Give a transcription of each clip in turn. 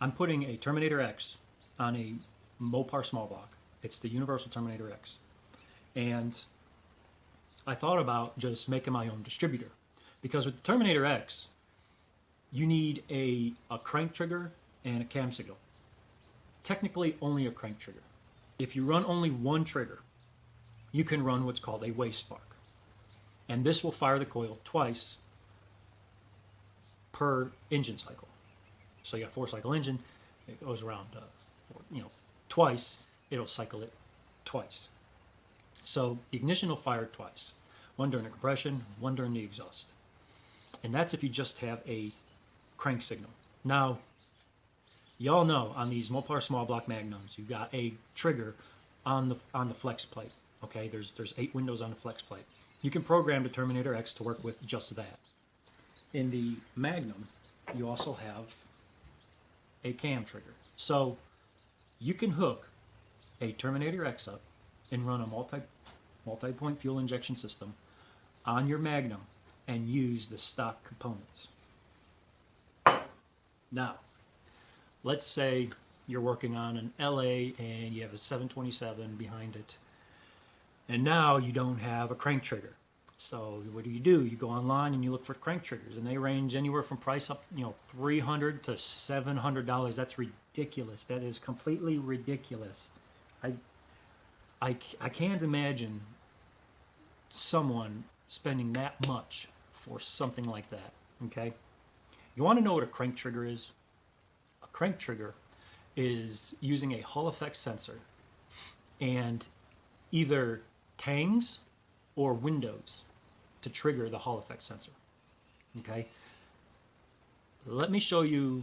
I'm putting a Terminator X on a Mopar small block. It's the Universal Terminator X. And I thought about just making my own distributor. Because with the Terminator X, you need a crank trigger and a cam signal. Technically, only a crank trigger. If you run only one trigger, you can run what's called a wave spark. And this will fire the coil twice per engine cycle. So you got 4-cycle engine, it goes around, twice, it'll cycle it twice. So the ignition will fire twice, one during the compression, one during the exhaust. And that's if you just have a crank signal. Now, y'all know on these Mopar small block Magnums, you've got a trigger on the flex plate. Okay, there's 8 windows on the flex plate. You can program the Terminator X to work with just that. In the Magnum, you also have a cam trigger. So you can hook a Terminator X up and run a multi-point fuel injection system on your Magnum and use the stock components. Now, let's say you're working on an LA and you have a 727 behind it, and now you don't have a crank trigger. So what do? You go online and you look for crank triggers, and they range anywhere from price up, $300 to $700. That's ridiculous. That is completely ridiculous. I can't imagine someone spending that much for something like that. Okay, you want to know what a crank trigger is? A crank trigger is using a Hall effect sensor and either tangs or windows to trigger the Hall effect sensor. Okay, let me show you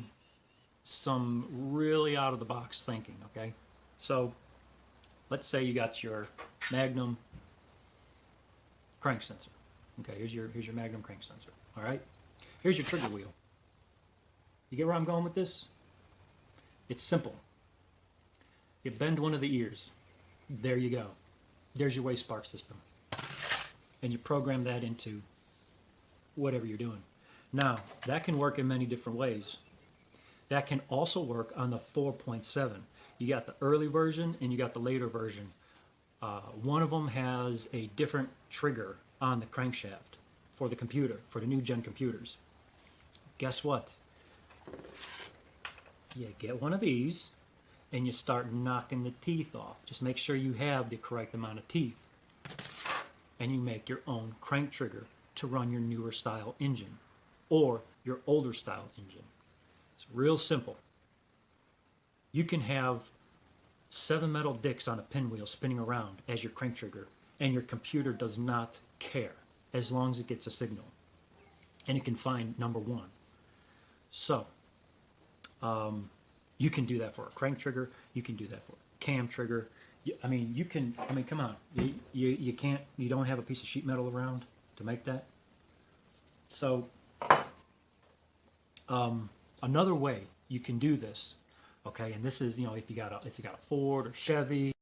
some really out of the box thinking. Okay, so let's say you got your Magnum crank sensor. Okay, here's your Magnum crank sensor. All right, here's your trigger wheel. You get where I'm going with this? It's simple. You bend one of the ears. There you go. There's your wave spark system. And you program that into whatever you're doing. Now, that can work in many different ways. That can also work on the 4.7. You got the early version and you got the later version. One of them has a different trigger on the crankshaft for the computer, for the new gen computers. Guess what? You get one of these and you start knocking the teeth off. Just make sure you have the correct amount of teeth. And you make your own crank trigger to run your newer style engine or your older style engine. It's real simple. You can have 7 metal dicks on a pinwheel spinning around as your crank trigger, and your computer does not care as long as it gets a signal. And it can find number 1. So, you can do that for a crank trigger. You can do that for a cam trigger. Come on. You don't have a piece of sheet metal around to make that. So, another way you can do this, okay, and this is, if you got a Ford or Chevy,